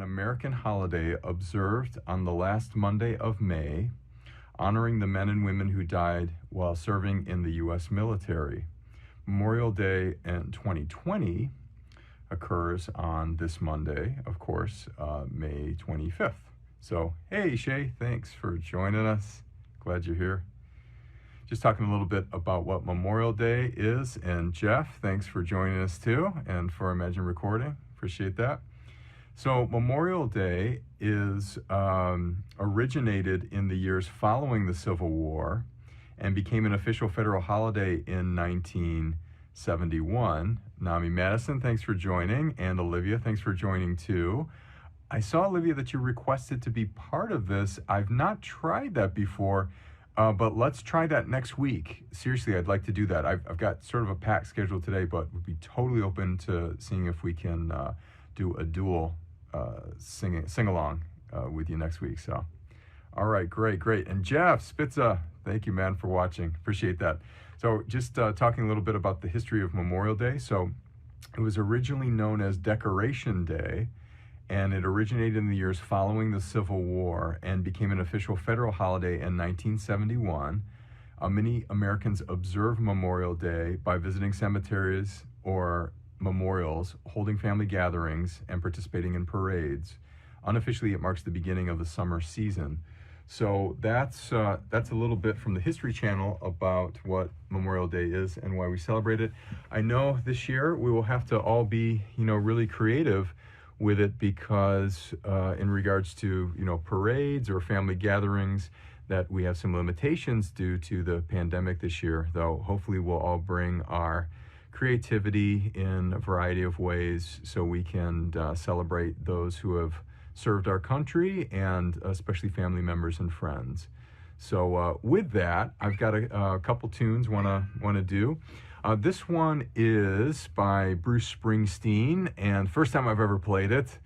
American holiday observed on the last Monday of May, honoring the men and women who died while serving in the U.S. military. Memorial Day in 2020 occurs on this Monday, of course, May 25th. So, hey, Shay, thanks for joining us. Glad you're here. Just talking a little bit about what Memorial Day is. And Jeff, thanks for joining us too, and for Imagine Recording. Appreciate that. So Memorial Day is originated in the years following the Civil War and became an official federal holiday in 1971. Nami Madison, thanks for joining. And Olivia, thanks for joining too. I saw, Olivia, that you requested to be part of this. I've not tried that before. But let's try that next week. Seriously, I'd like to do that. I've got sort of a packed schedule today, but would be totally open to seeing if we can do a dual sing-along with you next week. So, all right, great. And Jeff Spitza, thank you, man, for watching. Appreciate that. So just talking a little bit about the history of Memorial Day. So it was originally known as Decoration Day, and it originated in the years following the Civil War and became an official federal holiday in 1971. Many Americans observe Memorial Day by visiting cemeteries or memorials, holding family gatherings, and participating in parades. Unofficially, it marks the beginning of the summer season. So that's a little bit from the History Channel about what Memorial Day is and why we celebrate it. I know this year we will have to all be, really creative with it because in regards to parades or family gatherings, that we have some limitations due to the pandemic this year, though hopefully we'll all bring our creativity in a variety of ways so we can celebrate those who have served our country, and especially family members and friends. So with that, I've got a couple tunes wanna do. This one is by Bruce Springsteen, and first time I've ever played it,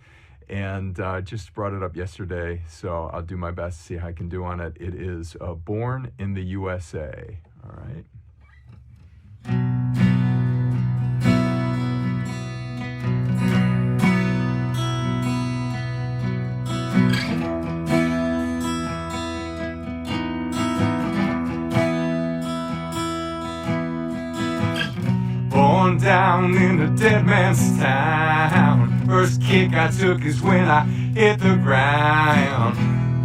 and just brought it up yesterday, so I'll do my best to see how I can do on it. It is Born in the USA, all right? Down in a dead man's town. First kick I took is when I hit the ground.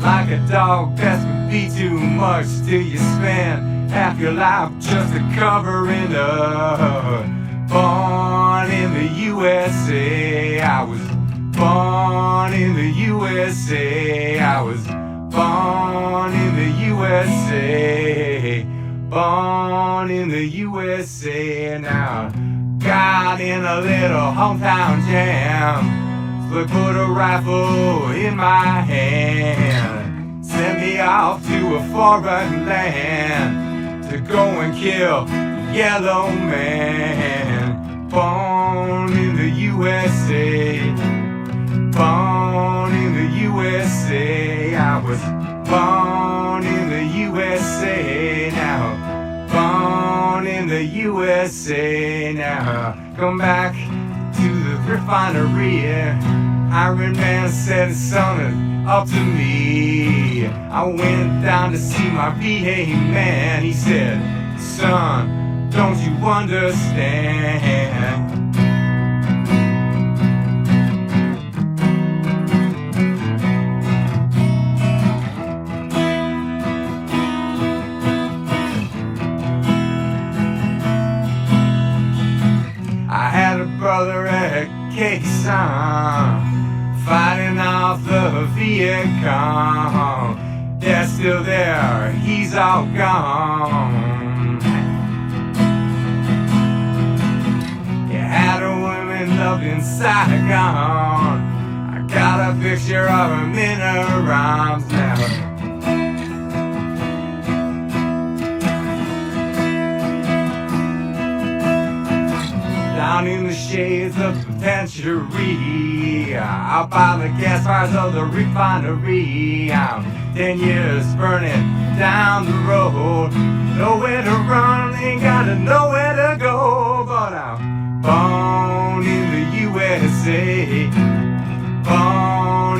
Like a dog, that can be too much till you spend half your life just a covering up. Born in the USA, I was born in the USA. I was born in the USA. Born in the USA now. Got in a little hometown jam, so they put a rifle in my hand, sent me off to a foreign land to go and kill yellow man. Born in the USA, born in the USA. I was born in the USA now. Born in the USA now. Come back to the refinery. Iron Man said it's something up to me. I went down to see my VA man. He said, son, don't you understand? Brother at Quezon, fighting off the Viet Cong. They're still there, he's all gone. You had a woman loved in Saigon. I got a picture of him in her arms now. Down in the shades of the penitentiary, out by the gas fires of the refinery. I'm 10 years burning down the road, nowhere to run, ain't got nowhere to go. But I'm born in the USA, born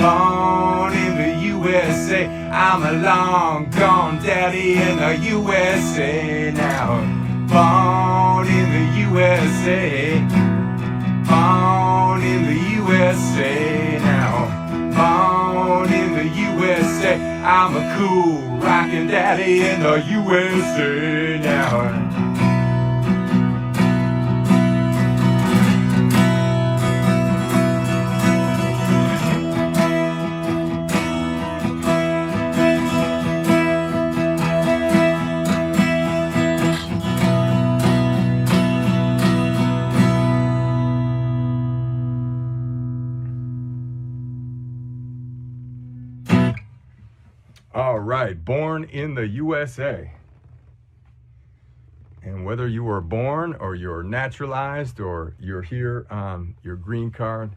Born in the USA, I'm a long gone daddy in the USA now. Born in the USA, born in the USA now. Born in the USA, I'm a cool rockin' daddy in the USA now. All right, born in the USA. And whether you were born or you're naturalized or you're here on your green card,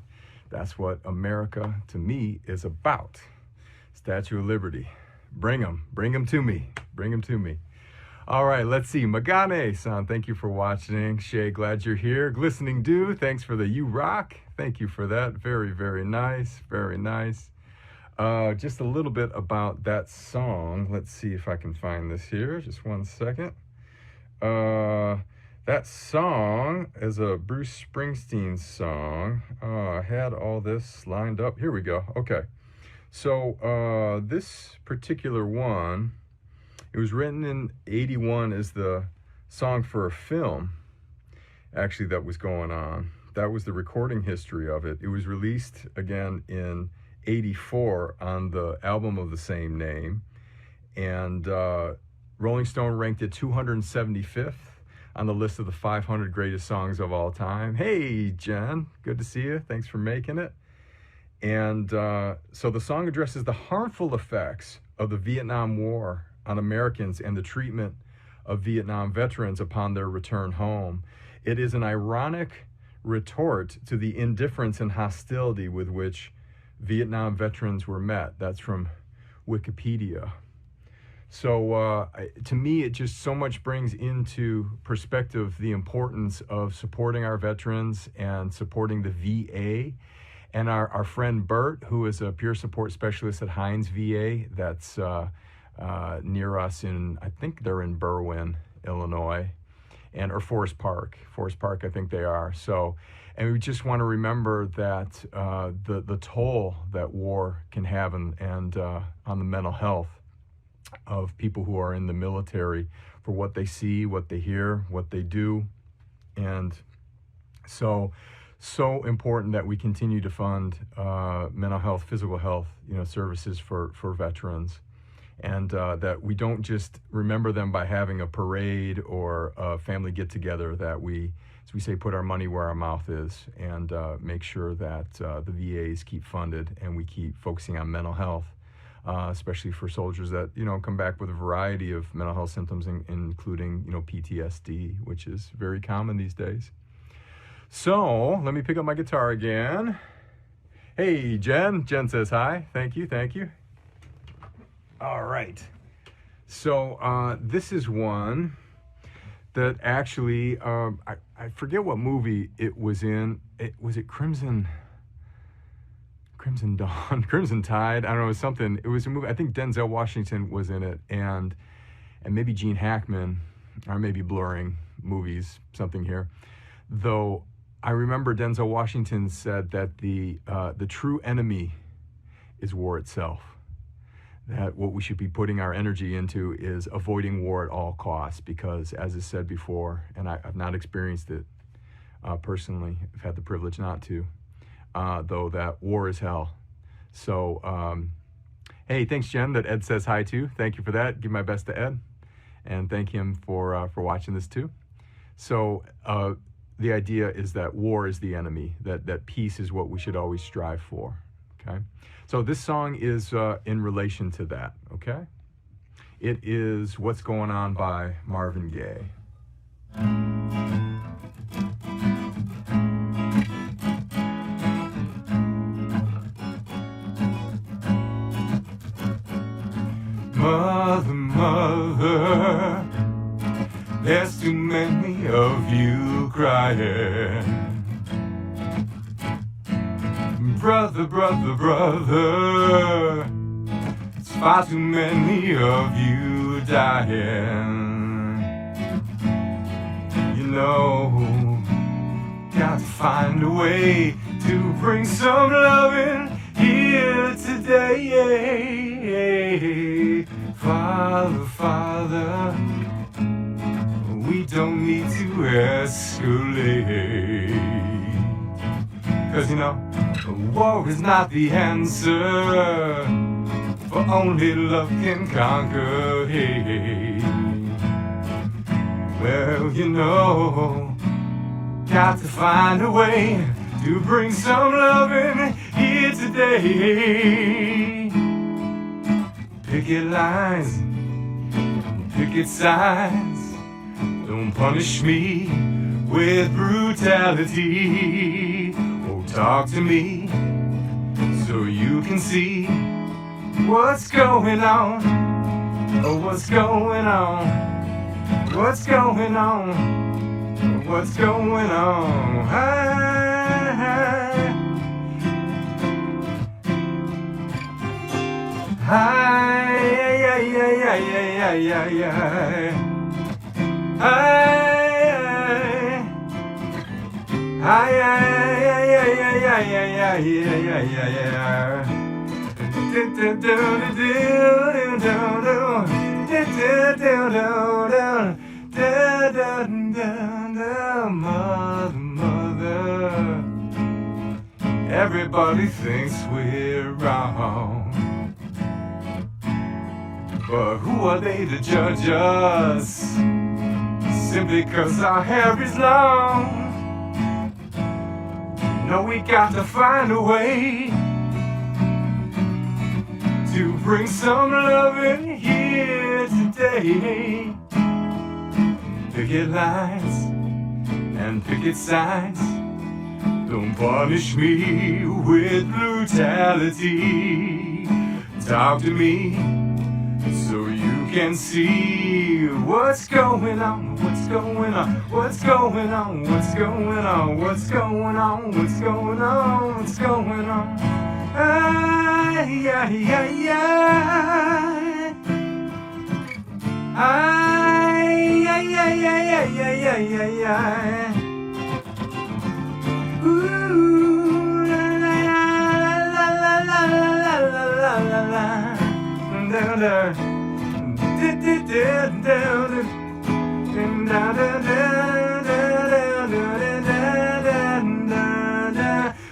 that's what America, to me, is about. Statue of Liberty. Bring them to me. Bring them to me. All right, let's see. Magane-san, thank you for watching. Shay, glad you're here. Glistening Dew, thanks for the You Rock. Thank you for that. Very, very nice. Very nice. Just a little bit about that song. Let's see if I can find this here. Just one second. That song is a Bruce Springsteen song. I had all this lined up. Here we go. Okay. So this particular one, it was written in '81 as the song for a film, actually, that was going on. That was the recording history of it. It was released again in '84 on the album of the same name, and Rolling Stone ranked it 275th on the list of the 500 greatest songs of all time. Hey, Jen, good to see you. Thanks for making it. And so the song addresses the harmful effects of the Vietnam War on Americans and the treatment of Vietnam veterans upon their return home. It is an ironic retort to the indifference and hostility with which Vietnam veterans were met. That's from Wikipedia. So to me, it just so much brings into perspective the importance of supporting our veterans and supporting the VA. And our friend Bert, who is a peer support specialist at Hines VA, that's near us in, I think they're in Berwyn, Illinois, or Forest Park, I think they are. So, and we just want to remember that the toll that war can have and on the mental health of people who are in the military, for what they see, what they hear, what they do. And so important that we continue to fund mental health, physical health, services for veterans. And that we don't just remember them by having a parade or a family get-together, that we, as we say, put our money where our mouth is and make sure that the VAs keep funded and we keep focusing on mental health, especially for soldiers that, come back with a variety of mental health symptoms, including, PTSD, which is very common these days. So let me pick up my guitar again. Hey, Jen. Jen says hi. Thank you. All right. So this is one that actually, I forget what movie it was in. Was it Crimson Dawn, Crimson Tide? I don't know, it was something. It was a movie. I think Denzel Washington was in it, and maybe Gene Hackman. I may be blurring movies, something here. Though I remember Denzel Washington said that the true enemy is war itself. That what we should be putting our energy into is avoiding war at all costs, because, as I said before, and I've not experienced it personally, I've had the privilege not to, though, that war is hell. So, hey, thanks, Jen, that Ed says hi to. Thank you for that. Give my best to Ed, and thank him for watching this too. So the idea is that war is the enemy, that peace is what we should always strive for, okay? So this song is in relation to that, okay? It is What's Going On by Marvin Gaye. Mother, mother, there's too many of you crying. Brother, brother, brother, it's far too many of you dying. You know, got to find a way to bring some loving here today. Father, Father, we don't need to escalate. 'Cause you know, war is not the answer, for only love can conquer hate. Well, you know, got to find a way to bring some loving here today. Picket lines, picket signs, don't punish me with brutality. Oh, talk to me so you can see what's going on. Oh, what's going on? What's going on? What's going on? Hi, yeah, yeah, yeah, yeah, yeah, yeah. Hi, yeah, yeah, yeah, yeah, yeah, yeah, yeah, yeah. Mother, everybody thinks we're wrong, but who are they to judge us? Simply 'cause our hair is long. No, we got to find a way to bring some love in here today. Picket lines and picket signs, don't punish me with brutality. Talk to me so you can see what's going on, what's going on, what's going on, what's going on, what's going on, what's going on, what's going on. Yeah, yeah, yeah, yeah, yeah, yeah, yeah, yeah, yeah, yeah. Ooh, la la la la la la la la la. Down there.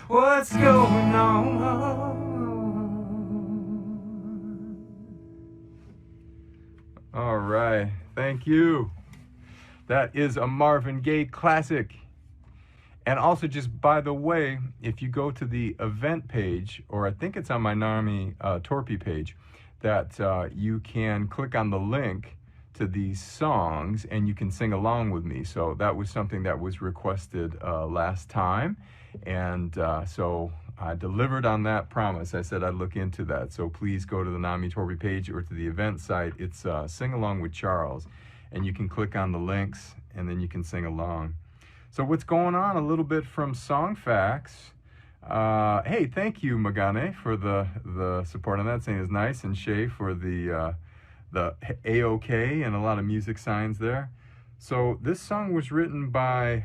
What's going on? All right, thank you. That is a Marvin Gaye classic. And also, just by the way, if you go to the event page, or I think it's on my NAMI Torpe page, that you can click on the link to these songs and you can sing along with me. So that was something that was requested last time. And so I delivered on that promise. I said I'd look into that. So please go to the NAMI Torpe page or to the event site. It's Sing Along with Charles. And you can click on the links and then you can sing along. So what's going on? A little bit from Song Facts. Hey, thank you, Magane, for the support on that. Saying is nice, and Shay for the A-OK and a lot of music signs there. So this song was written by,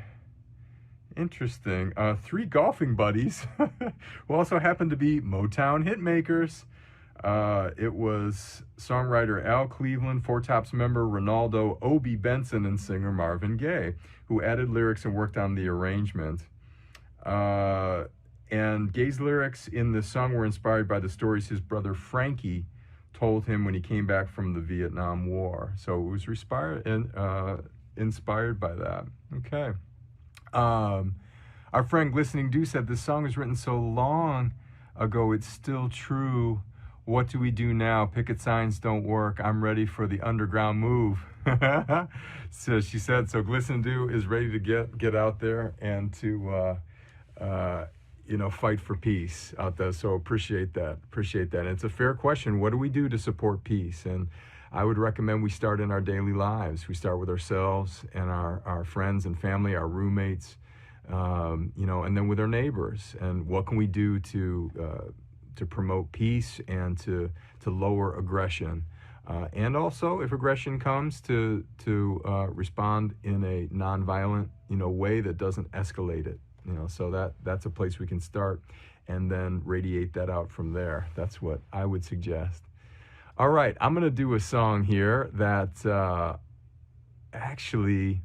interesting, 3 golfing buddies who also happen to be Motown hitmakers. It was songwriter Al Cleveland, Four Tops member Ronaldo Obie Benson, and singer Marvin Gaye, who added lyrics and worked on the arrangement. And Gaye's lyrics in the song were inspired by the stories his brother Frankie told him when he came back from the Vietnam War. So it was inspired by that. Okay. Our friend Glistening Dew said, this song was written so long ago, it's still true. What do we do now? Picket signs don't work. I'm ready for the underground move. So she said, so Glistening Dew is ready to get out there and to, fight for peace out there. So appreciate that. And it's a fair question. What do we do to support peace? And I would recommend we start in our daily lives. We start with ourselves and our friends and family, our roommates, you know, and then with our neighbors, and what can we do to promote peace and to lower aggression, and also if aggression comes to respond in a nonviolent, you know, way that doesn't escalate it, you know. So that's a place we can start, and then radiate that out from there. That's what I would suggest. All right, I'm going to do a song here that actually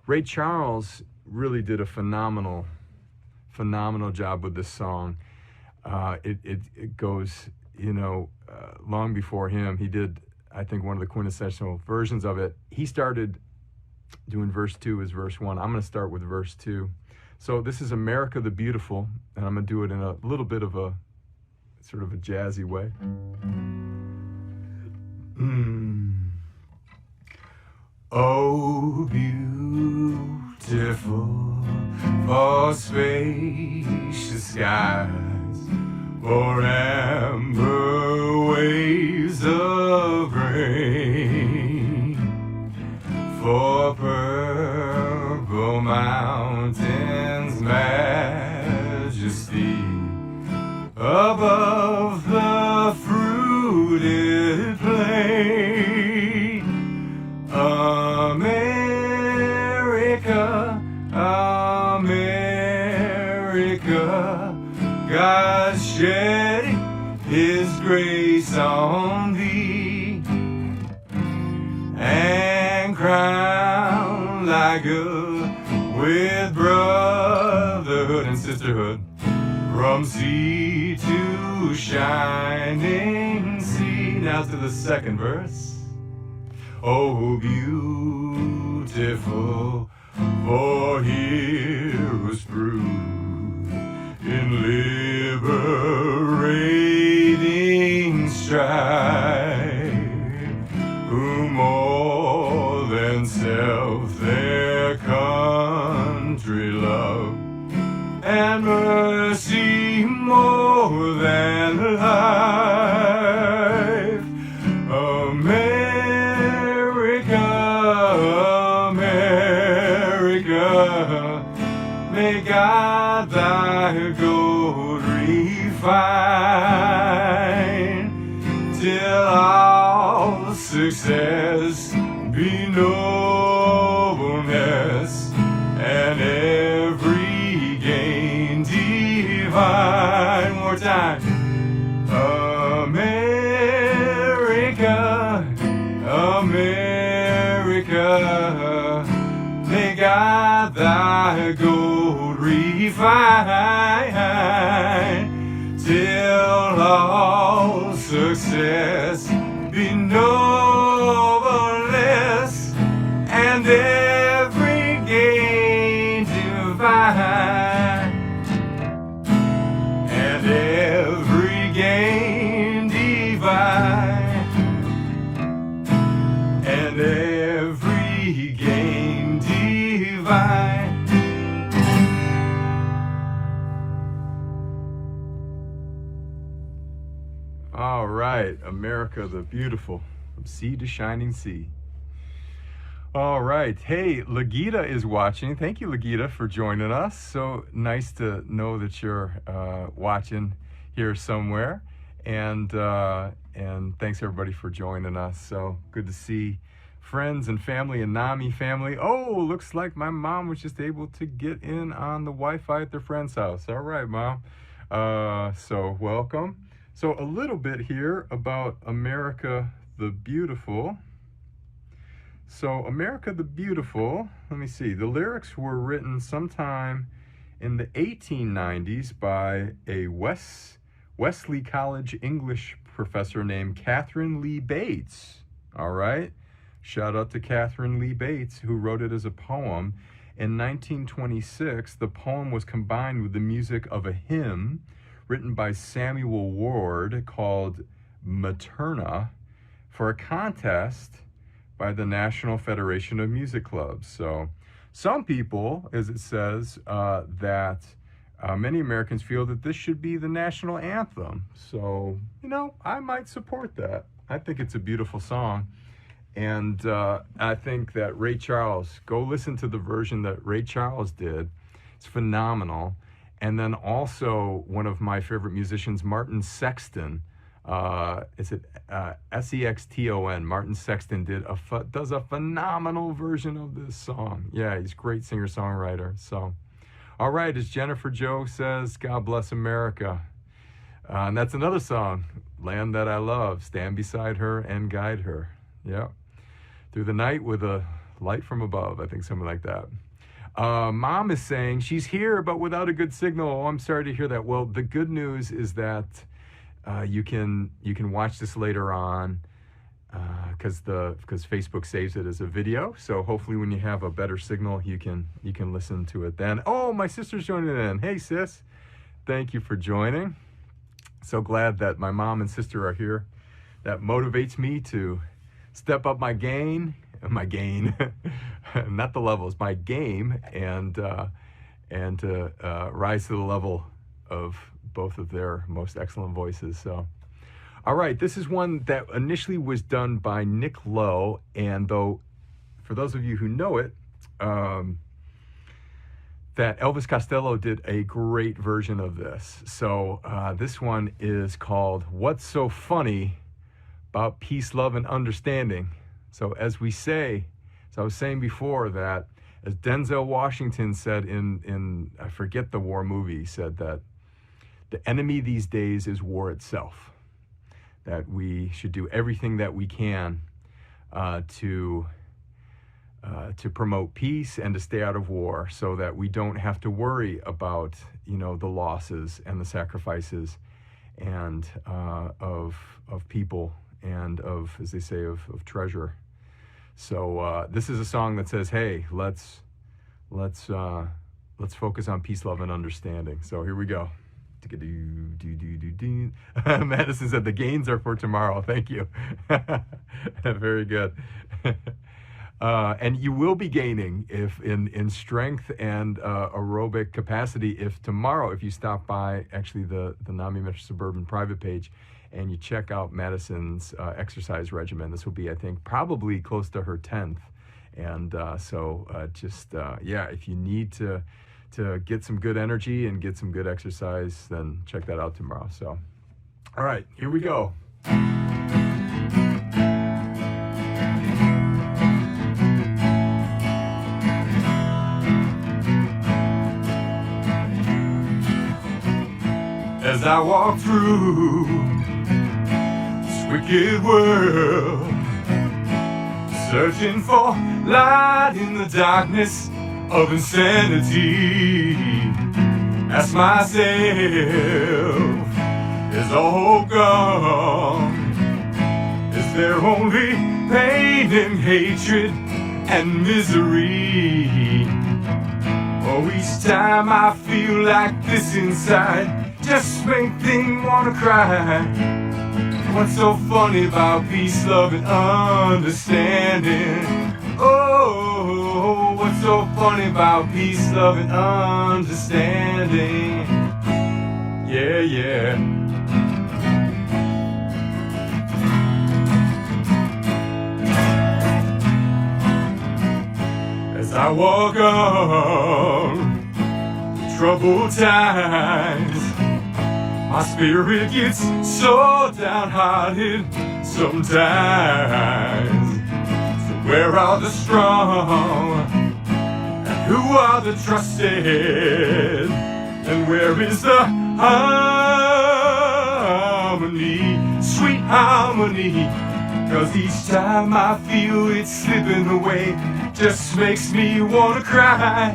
Ray Charles really did a phenomenal job with this song. It goes, you know, long before him. He did, I think, one of the quintessential versions of it. He started doing verse 2 as verse 1. I'm going to start with verse 2. So this is America the Beautiful, and I'm going to do it in a little bit of a sort of a jazzy way. Oh, beautiful, for spacious skies, for amber waves of rain, for purple mountains' majesty, above the fruited plain. America, America, God shedding His grace on thee, and crowned thy good with brotherhood and sisterhood, from sea to shining sea. Now to the second verse. Oh, beautiful, for heroes proved in liberating strife, who more than self their country love, and mercy more than life. America, may God thy gold refine, till all success be nobleness, and every gain divine. One more time. America, America, may God thy gold refine, till all success be nobleness, and every gain divine, and every gain divine, and every gain divine. All right, America the Beautiful, from sea to shining sea. All right, hey, Lagita is watching. Thank you, Lagita, for joining us. So nice to know that you're watching here somewhere, and thanks everybody for joining us. So good to see friends and family and NAMI family. Oh, looks like my mom was just able to get in on the Wi-Fi at their friend's house. All right, Mom. So welcome. So a little bit here about America the Beautiful. So America the Beautiful, let me see. The lyrics were written sometime in the 1890s by a Wesley College English professor named Catherine Lee Bates. All right. Shout out to Catherine Lee Bates, who wrote it as a poem. In 1926, the poem was combined with the music of a hymn written by Samuel Ward called Materna for a contest by the National Federation of Music Clubs. So some people, as it says, that many Americans feel that this should be the national anthem. So, you know, I might support that. I think it's a beautiful song. And I think that Ray Charles, go listen to the version that Ray Charles did. It's phenomenal. And then also one of my favorite musicians, Martin Sexton. Is it Sexton? Martin Sexton does a phenomenal version of this song. Yeah, he's a great singer-songwriter. So, all right, as Jennifer Joe says, God bless America. And that's another song, Land That I Love, stand beside her and guide her. Yeah. Through the night with a light from above, I think something like that. Mom is saying she's here, but without a good signal. Oh, I'm sorry to hear that. Well, the good news is that you can watch this later on because Facebook saves it as a video. So hopefully, when you have a better signal, you can listen to it then. Oh, my sister's joining in. Hey, sis, thank you for joining. So glad that my mom and sister are here. That motivates me to step up my gain, not the levels, my game, and to rise to the level of both of their most excellent voices. So, all right, this is one that initially was done by Nick Lowe, and though, for those of you who know it, that Elvis Costello did a great version of this. So this one is called "What's So Funny About Peace, Love, and Understanding." So as we say, as I was saying before, that as Denzel Washington said in I forget the war movie, he said that the enemy these days is war itself. That we should do everything that we can to promote peace and to stay out of war, so that we don't have to worry about the losses and the sacrifices and of people and of, as they say, of treasure. So this is a song that says, hey, let's focus on peace, love, and understanding. So here we go. Madison said the gains are for tomorrow. Thank you. Very good. And you will be gaining if in strength and aerobic capacity if tomorrow, if you stop by actually the NAMI Metro Suburban private page and you check out Madison's exercise regimen. This will be, I think, probably close to her 10th. And if you need to get some good energy and get some good exercise, then check that out tomorrow. So, all right, here we go. As I walk through this wicked world, searching for light in the darkness of insanity, ask myself, is all hope gone? Is there only pain and hatred and misery? Oh, each time I feel like this inside, just make things wanna cry. What's so funny about peace, love, and understanding? Oh, what's so funny about peace, love, and understanding? Yeah, yeah. As I walk on the troubled times, my spirit gets so downhearted sometimes. So where are the strong? And who are the trusted? And where is the harmony, sweet harmony? 'Cause each time I feel it slipping away, just makes me wanna cry.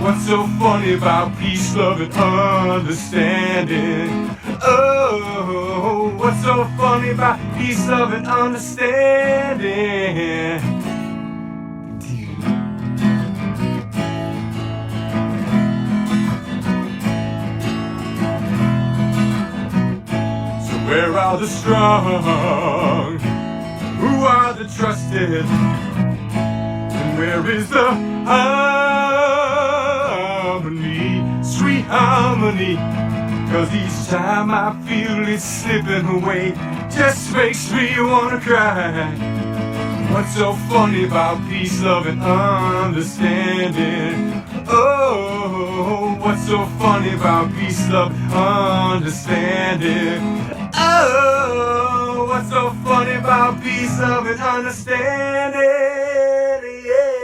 What's so funny about peace, love, and understanding? Oh, what's so funny about peace, love, and understanding? So where are the strong? Who are the trusted? And where is the harmony, sweet harmony? 'Cause each time I feel it slipping away, just makes me wanna cry. What's so funny about peace, love, and understanding? Oh, what's so funny about peace, love, understanding? Oh, what's so funny about peace, love, and understanding? Yeah.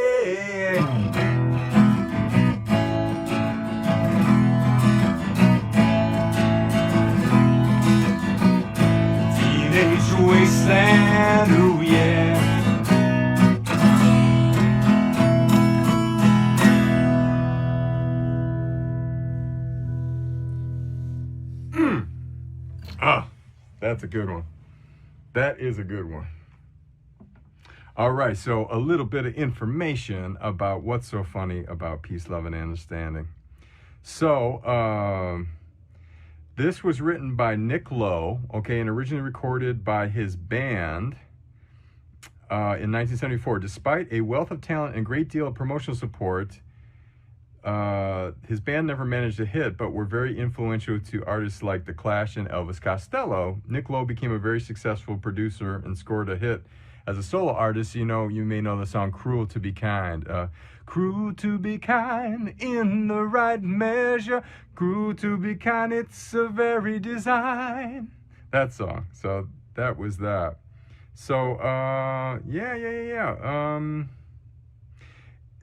Teenage wasteland, ooh yeah. Ah, that's a good one. That is a good one. All right, so a little bit of information about what's so funny about peace, love, and understanding. So, this was written by Nick Lowe, okay, and originally recorded by his band in 1974. Despite a wealth of talent and great deal of promotional support, his band never managed a hit, but were very influential to artists like The Clash and Elvis Costello. Nick Lowe became a very successful producer and scored a hit as a solo artist. You may know the song Cruel to Be Kind. Cruel to be kind in the right measure. Cruel to be kind, it's a very design. That song. So that was that. So,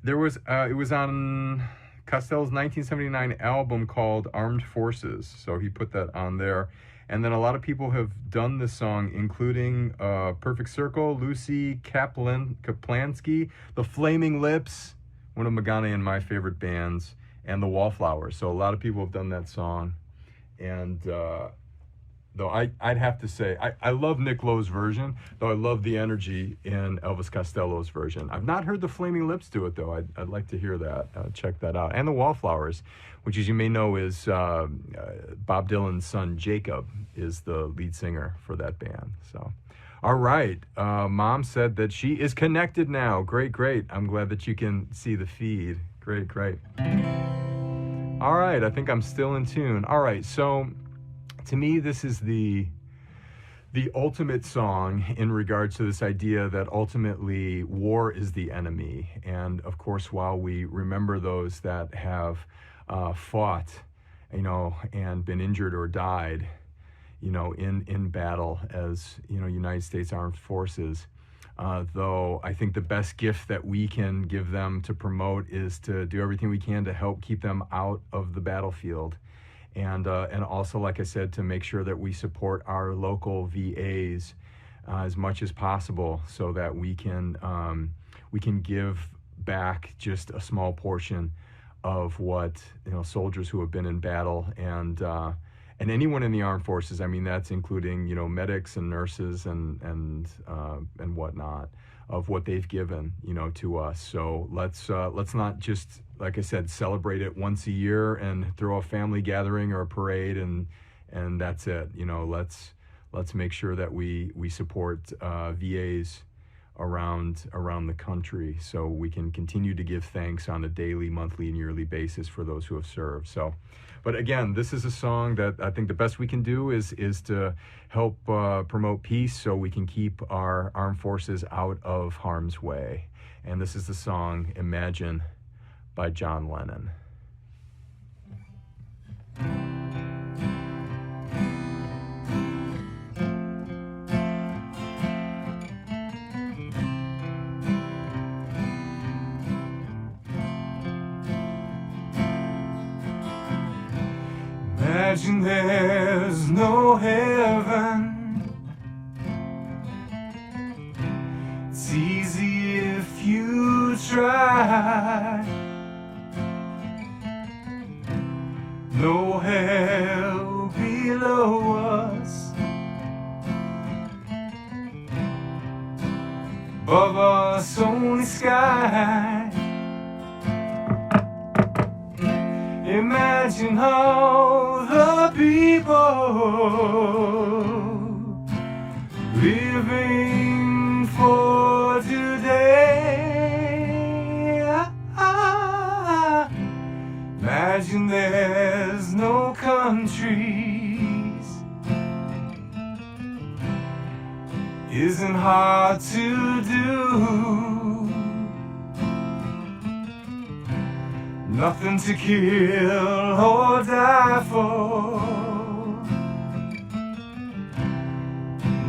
there was, it was on Costello's 1979 album called Armed Forces, so he put that on there. And then a lot of people have done this song, including Perfect Circle, Lucy Kaplansky, The Flaming Lips, one of Magana and my favorite bands, and The Wallflowers. So a lot of people have done that song. And though I'd have to say, I love Nick Lowe's version, though I love the energy in Elvis Costello's version. I've not heard the Flaming Lips do it, though. I'd like to hear that. Check that out. And the Wallflowers, which, as you may know, is Bob Dylan's son, Jacob, is the lead singer for that band. So, all right. Mom said that she is connected now. Great, great. I'm glad that you can see the feed. Great, great. All right. I think I'm still in tune. All right. So, to me, this is the ultimate song in regards to this idea that ultimately war is the enemy. And of course, while we remember those that have fought, and been injured or died, in battle as, United States Armed Forces, though I think the best gift that we can give them to promote is to do everything we can to help keep them out of the battlefield. And also, like I said, to make sure that we support our local VAs as much as possible, so that we can give back just a small portion of what soldiers who have been in battle and anyone in the armed forces. I mean, that's including medics and nurses and whatnot, of what they've given to us. So let's not just, like I said, celebrate it once a year and throw a family gathering or a parade and that's it. Let's make sure that we support VAs around the country, so we can continue to give thanks on a daily, monthly, and yearly basis for those who have served. So, but again, this is a song that I think the best we can do is to help promote peace, so we can keep our armed forces out of harm's way. And this is the song Imagine by John Lennon. Imagine there's no heaven. It's easy if you try. No hell below us. Above us only sky. Imagine how the people living for today. Imagine there's no countries. Isn't hard to do. nothing to kill or die for,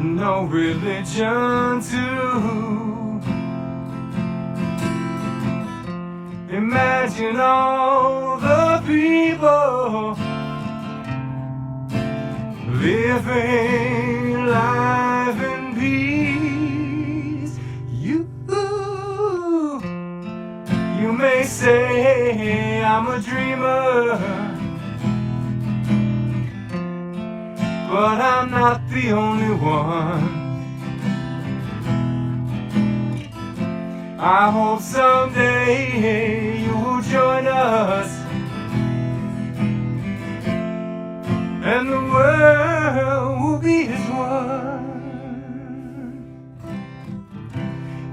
no religion too. Imagine all the people living life in peace. You may say I'm a dreamer, but I'm not the only one. I hope someday you will join us, and the world will be as one.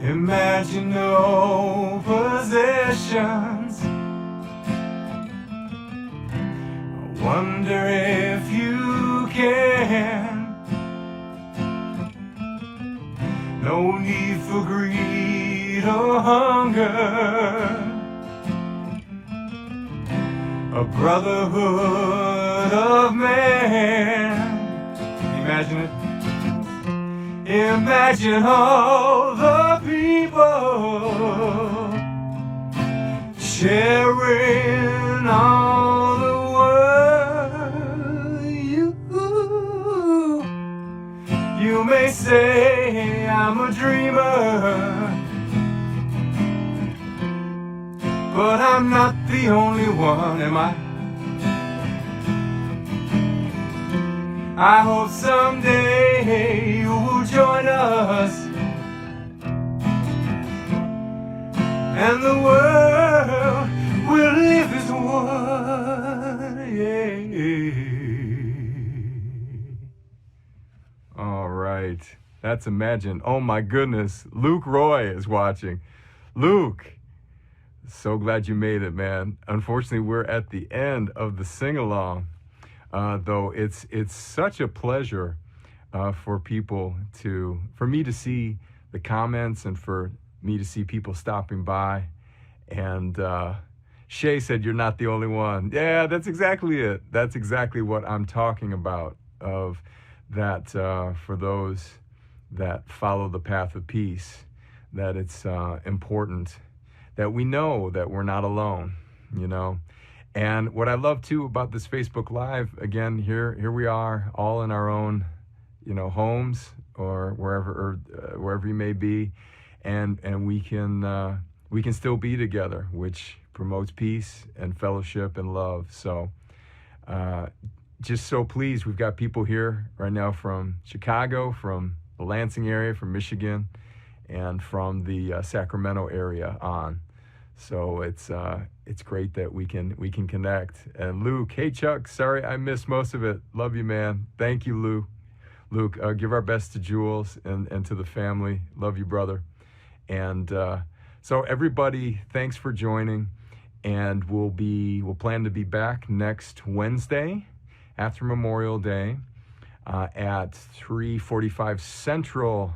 Imagine no possessions. I wonder if you can. No need for greed or hunger. A brotherhood of man. Imagine it. Imagine all the people sharing all the world. You may say I'm a dreamer, but I'm not the only one, am I? I hope someday you will join us, and the world will live as one. Yeah. All right, that's Imagine. Oh my goodness, Luke Roy is watching. Luke, so glad you made it, man. Unfortunately, we're at the end of the sing-along. Though it's such a pleasure for me to see the comments and for me to see people stopping by. And Shay said, you're not the only one. Yeah, that's exactly it. That's exactly what I'm talking about, of that for those that follow the path of peace, that it's important that we know that we're not alone, you know. And what I love too about this Facebook Live, again, here we are, all in our own, you know, homes or wherever you may be, and we can still be together, which promotes peace and fellowship and love. So, just so pleased, we've got people here right now from Chicago, from the Lansing area, from Michigan, and from the Sacramento area on. So it's great that we can connect. And Luke, hey Chuck, sorry I missed most of it. Love you, man. Thank you, Luke. Luke, give our best to Jules and to the family. Love you, brother. And so everybody, thanks for joining. And we'll plan to be back next Wednesday after Memorial Day at 3:45 Central.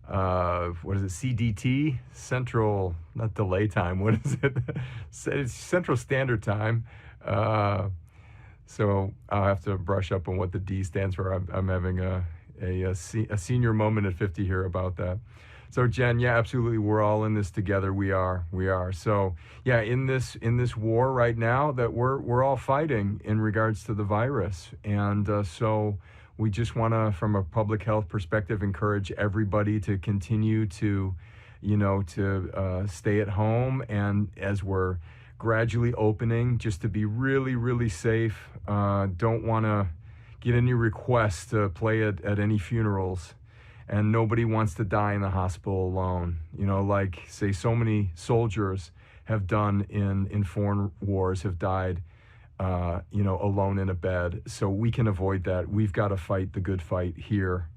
What is it? CDT, Central, not delay time. What is it? It's Central Standard Time. So I'll have to brush up on what the D stands for. I'm having a senior moment at 50 here about that. So Jen, yeah, absolutely. We're all in this together. We are. So yeah, in this war right now that we're all fighting in regards to the virus. And so we just want to, from a public health perspective, encourage everybody to continue to, stay at home. And as we're gradually opening, just to be really, really safe. Don't want to get any requests to play at any funerals. And nobody wants to die in the hospital alone. Like, say, so many soldiers have done in foreign wars, have died alone in a bed. So we can avoid that. We've got to fight the good fight here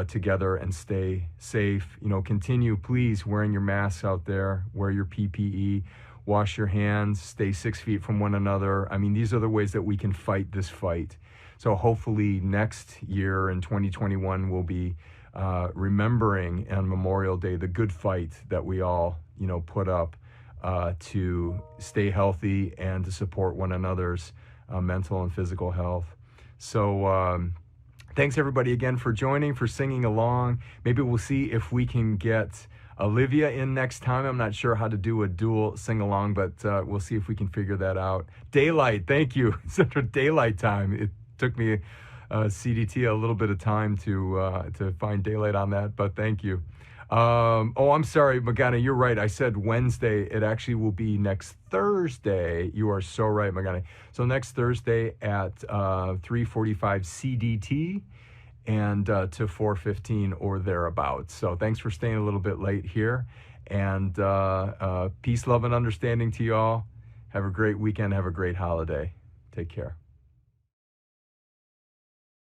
together and stay safe. Continue, please, wearing your masks out there, wear your PPE, wash your hands, stay 6 feet from one another. I mean, these are the ways that we can fight this fight. So hopefully next year in 2021, we'll be remembering on Memorial Day the good fight that we all, put up to stay healthy and to support one another's mental and physical health. So thanks everybody again for joining, for singing along. Maybe we'll see if we can get Olivia in next time. I'm not sure how to do a dual sing-along, but we'll see if we can figure that out. Daylight, thank you. Central Daylight Time. It took me CDT a little bit of time to find daylight on that, but thank you. Oh, I'm sorry, Magana, you're right. I said Wednesday. It actually will be next Thursday. You are so right, Magana. So next Thursday at 3:45 CDT. And to 4:15 or thereabouts. So thanks for staying a little bit late here. And peace, love, and understanding to you all. Have a great weekend. Have a great holiday. Take care.